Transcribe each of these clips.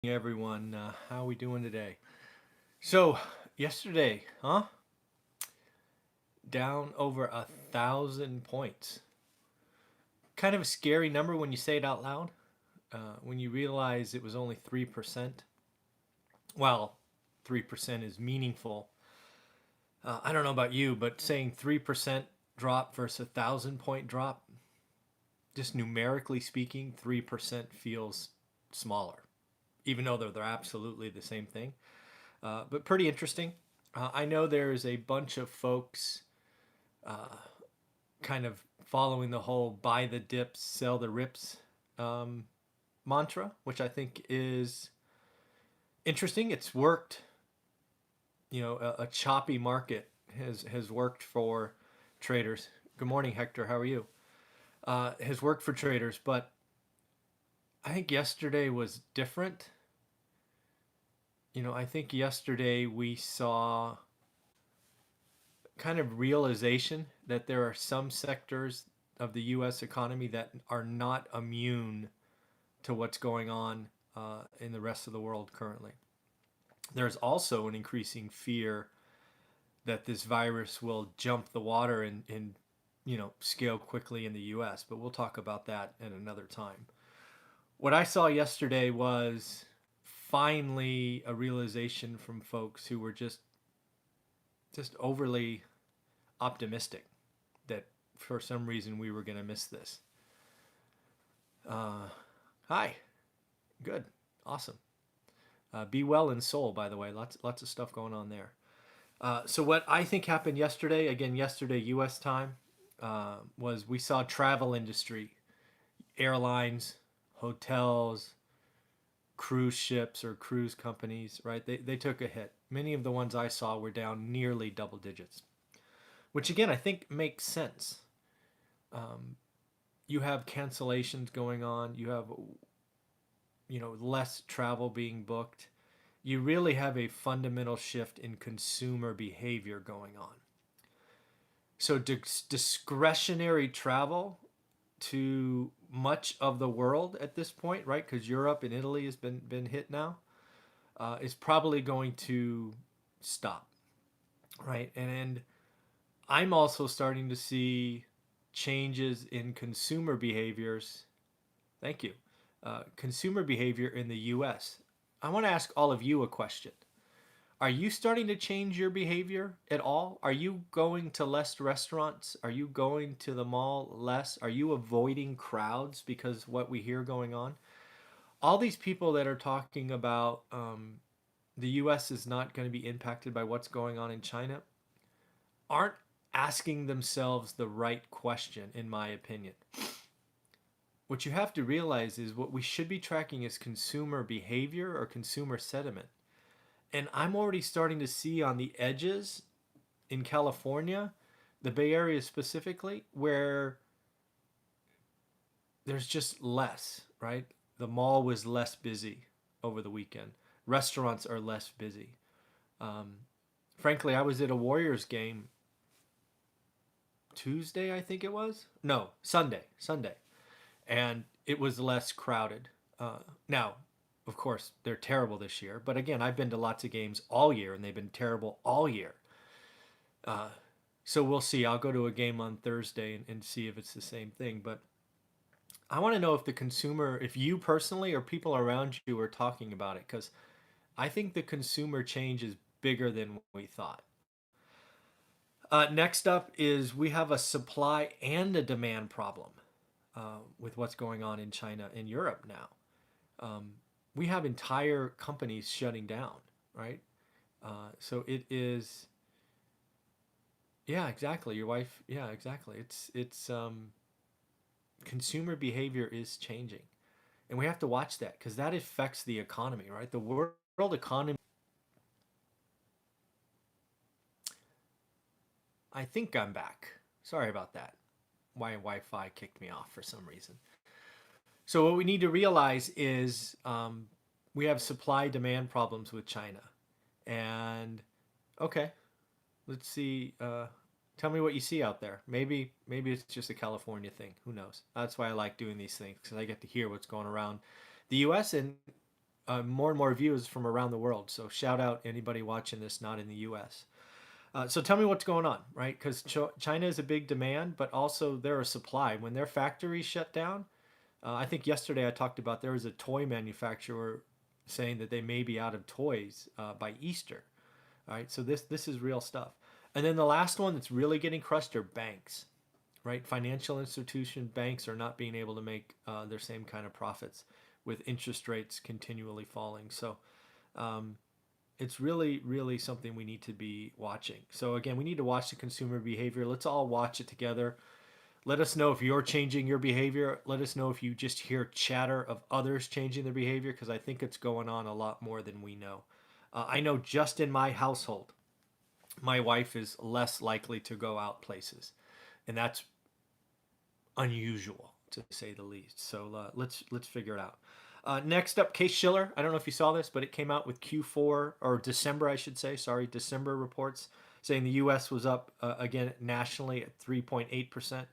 Everyone. How we doing today? So yesterday, down over 1,000 points. Kind of a scary number when you say it out loud. When you realize it was only 3%. Well, 3% is meaningful. I don't know about you, but saying 3% drop versus 1,000 point drop, just numerically speaking, 3% feels smaller, even though they're absolutely the same thing. But pretty interesting. I know there's a bunch of folks uh, kind of following the whole buy the dips, sell the rips um, mantra, which I think is interesting. It's worked. A choppy market has worked for traders. Good morning, Hector. How are you? Has worked for traders, but I think yesterday was different. I think yesterday we saw kind of realization that there are some sectors of the U.S. economy that are not immune to what's going on in the rest of the world currently. There's also an increasing fear that this virus will jump the water and scale quickly in the U.S. But we'll talk about that at another time. What I saw yesterday was finally a realization from folks who were just overly optimistic that for some reason we were going to miss this. Uh, Hi, good, awesome. Be well in Seoul, by the way. Lots of stuff going on there. So what I think happened yesterday, again yesterday U.S. time, was we saw travel industry, airlines, hotels, cruise ships or cruise companies, right? They took a hit. Many of the ones I saw were down nearly double digits, which again I think makes sense. Um, you have cancellations going on. You have less travel being booked. You really have a fundamental shift in consumer behavior going on. So discretionary travel to much of the world at this point, right? Because Europe and Italy has been hit now, is probably going to stop, right? And I'm also starting to see changes in consumer behaviors. Thank you. Consumer behavior in the U.S. I want to ask all of you a question. Are you starting to change your behavior at all? Are you going to less restaurants? Are you going to the mall less? Are you avoiding crowds because what we hear going on? All these people that are talking about the U.S. is not going to be impacted by what's going on in China aren't asking themselves the right question, in my opinion. What you have to realize is what we should be tracking is consumer behavior or consumer sentiment. And I'm already starting to see on the edges in California, the Bay Area specifically, where there's just less, right? The mall was less busy over the weekend. Restaurants are less busy. Um, Frankly, I was at a Warriors game Tuesday, I think it was. No, Sunday. And it was less crowded. Now, of course, they're terrible this year. But again, I've been to lots of games all year, and they've been terrible all year. Uh, so we'll see. I'll go to a game on Thursday and see if it's the same thing. But I want to know if the consumer, if you personally or people around you are talking about it, because I think the consumer change is bigger than we thought. Next up is we have a supply and a demand problem with what's going on in China and Europe now. Um, we have entire companies shutting down, right? So it is, yeah, exactly. Your wife, yeah, exactly. It's consumer behavior is changing, and we have to watch that because that affects the economy, right? The world economy. I think I'm back. Sorry about that. My Wi-Fi kicked me off for some reason. So what we need to realize is we have supply demand problems with China, and okay, let's see. Tell me what you see out there. Maybe it's just a California thing. Who knows? That's why I like doing these things because I get to hear what's going around the U.S. and more and more views from around the world. So shout out anybody watching this not in the U.S. So tell me what's going on, right? Because China is a big demand, but also they're a supply. When their factories shut down, I think yesterday I talked about there was a toy manufacturer saying that they may be out of toys by Easter. All right, so this is real stuff. And then the last one that's really getting crushed are banks, right? Financial institution banks are not being able to make their same kind of profits with interest rates continually falling. So um, it's really, really something we need to be watching. So again, we need to watch the consumer behavior. Let's all watch it together. Let us know if you're changing your behavior. Let us know if you just hear chatter of others changing their behavior, because I think it's going on a lot more than we know. I know just in my household, my wife is less likely to go out places, and that's unusual to say the least. So let's figure it out. Next up, Case Shiller. I don't know if you saw this, but it came out with Q4 or December, I should say. Sorry, December reports saying the U.S. was up again nationally at 3.8%,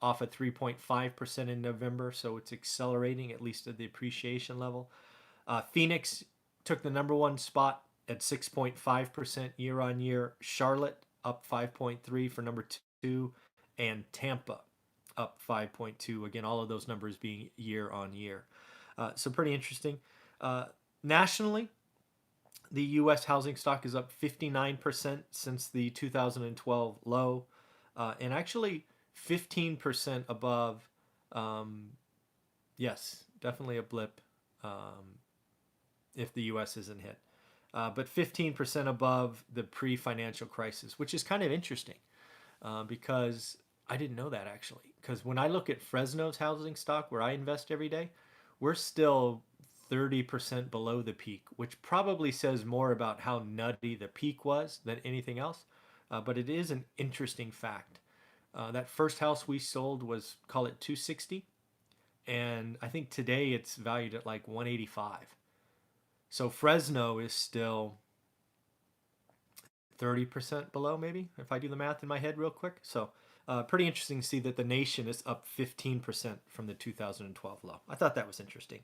off at 3.5% in November. So it's accelerating, at least at the appreciation level. Phoenix took the number one spot at 6.5% year on year. Charlotte up 5.3 for number two, and Tampa up 5.2. Again, all of those numbers being year on year. So pretty interesting. Nationally, the U.S. housing stock is up 59% since the 2012 low, and actually 15% above. Yes, definitely a blip if the U.S. isn't hit. But 15% above the pre-financial crisis, which is kind of interesting because I didn't know that actually. Because when I look at Fresno's housing stock, where I invest every day, we're still 30% below the peak, which probably says more about how nutty the peak was than anything else. But it is an interesting fact. That first house we sold was, call it 260, and I think today it's valued at like 185. So Fresno is still 30% below, maybe, if I do the math in my head real quick. So pretty interesting to see that the nation is up 15% from the 2012 low. I thought that was interesting.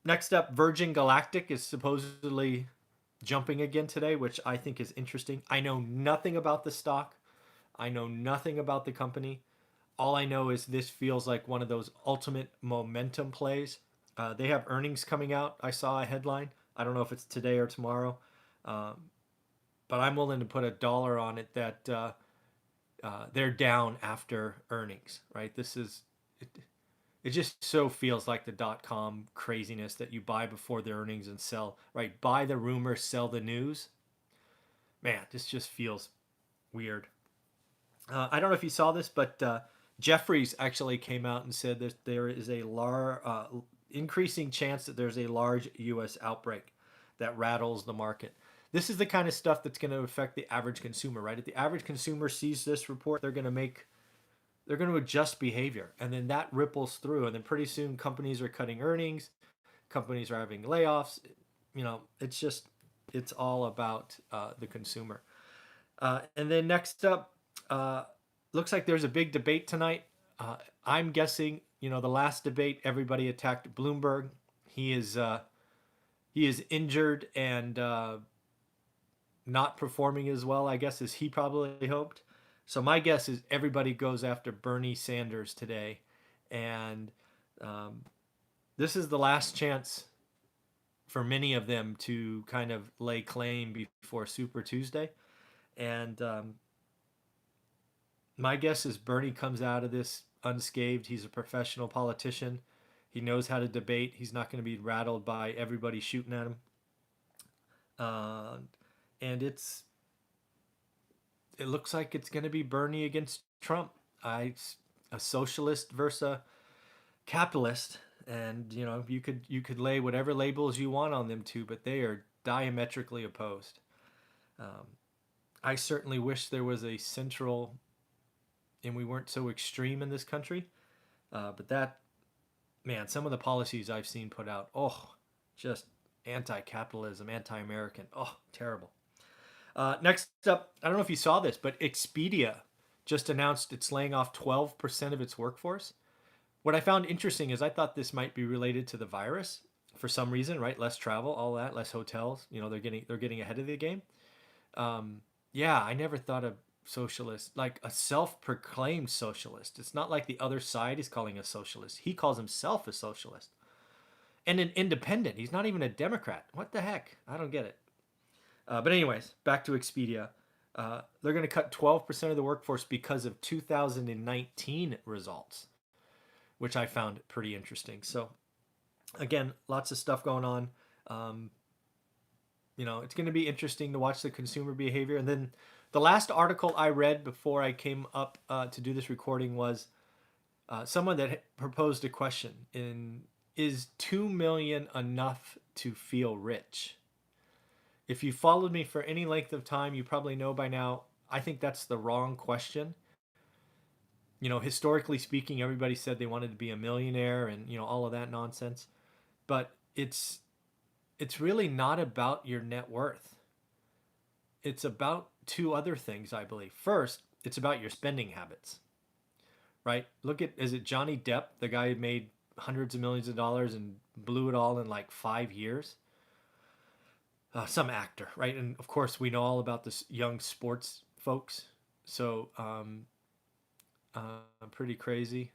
Next up, Virgin Galactic is supposedly jumping again today, which I think is interesting. I know nothing about the stock. I know nothing about the company. All I know is this feels like one of those ultimate momentum plays. They have earnings coming out. I saw a headline. I don't know if it's today or tomorrow, but I'm willing to put $1 on it that they're down after earnings. Right? This is it just so feels like the .com craziness that you buy before the earnings and sell. Right? Buy the rumor, sell the news. Man, this just feels weird. I don't know if you saw this, but Jeffries actually came out and said that there is a increasing chance that there's a large U.S. outbreak that rattles the market. This is the kind of stuff that's going to affect the average consumer, right? If the average consumer sees this report, they're going to adjust behavior, and then that ripples through, and then pretty soon companies are cutting earnings, companies are having layoffs. It's all about the consumer. And then next up, looks like there's a big debate tonight. I'm guessing, the last debate, everybody attacked Bloomberg. He is injured and not performing as well, I guess, as he probably hoped. So my guess is everybody goes after Bernie Sanders today, and this is the last chance for many of them to kind of lay claim before Super Tuesday. And my guess is Bernie comes out of this unscathed. He's a professional politician. He knows how to debate. He's not going to be rattled by everybody shooting at him. And it looks like it's going to be Bernie against Trump. A socialist versus a capitalist, and you could lay whatever labels you want on them too, but they are diametrically opposed. I certainly wish there was a central, and we weren't so extreme in this country. But some of the policies I've seen put out, just anti-capitalism, anti-American. Terrible. Next up, I don't know if you saw this, but Expedia just announced it's laying off 12% of its workforce. What I found interesting is I thought this might be related to the virus. for some reason, right? Less travel, all that, less hotels. They're getting ahead of the game. Yeah, I never thought of socialist like a self-proclaimed socialist. It's not like the other side is calling a socialist. He calls himself a socialist and an independent. He's not even a Democrat. What the heck? I don't get it. But anyways, back to Expedia. They're going to cut 12% of the workforce because of 2019 results, which I found pretty interesting. So again, lots of stuff going on. Um, it's going to be interesting to watch the consumer behavior. And then the last article I read before I came up to do this recording was someone that proposed a question is 2 million enough to feel rich? If you followed me for any length of time, you probably know by now, I think that's the wrong question. Historically speaking, everybody said they wanted to be a millionaire and, all of that nonsense. But it's really not about your net worth. It's about two other things, I believe. First, it's about your spending habits, right? Is it Johnny Depp, the guy who made hundreds of millions of dollars and blew it all in like 5 years? Some actor, right? And of course, we know all about this young sports folks. So, pretty crazy.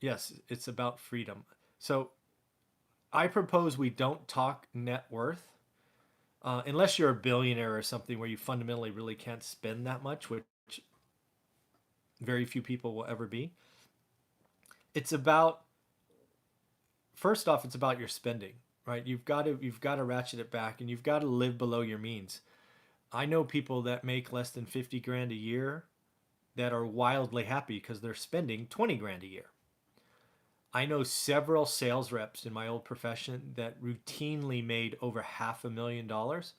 Yes, it's about freedom. So, I propose we don't talk net worth unless you're a billionaire or something where you fundamentally really can't spend that much, which very few people will ever be. It's about, first off, it's about your spending, right? You've got to ratchet it back, and you've got to live below your means. I know people that make less than 50 grand a year that are wildly happy because they're spending 20 grand a year. I know several sales reps in my old profession that routinely made over $500,000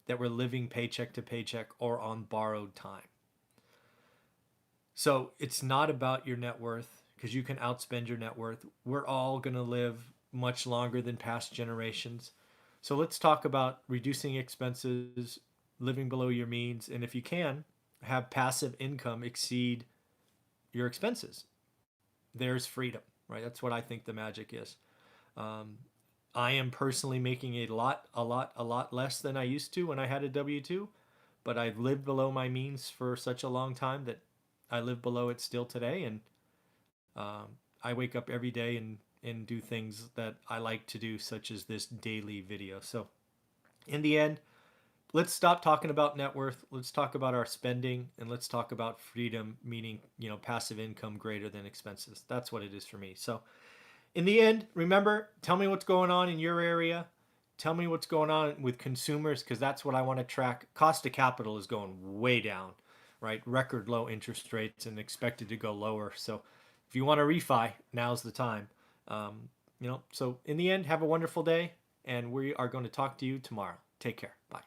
that were living paycheck to paycheck or on borrowed time. So it's not about your net worth, because you can outspend your net worth. We're all going to live much longer than past generations. So let's talk about reducing expenses, living below your means, and if you can, have passive income exceed your expenses. There's freedom, right? That's what I think the magic is. I am personally making a lot less than I used to when I had a W-2, but I've lived below my means for such a long time that I live below it still today. And I wake up every day and do things that I like to do, such as this daily video. So in the end, let's stop talking about net worth. Let's talk about our spending, and let's talk about freedom, meaning, passive income greater than expenses. That's what it is for me. So in the end, remember, tell me what's going on in your area. Tell me what's going on with consumers, because that's what I want to track. Cost of capital is going way down, right? Record low interest rates and expected to go lower. So if you want to refi, now's the time. So in the end, have a wonderful day, and we are going to talk to you tomorrow. Take care. Bye.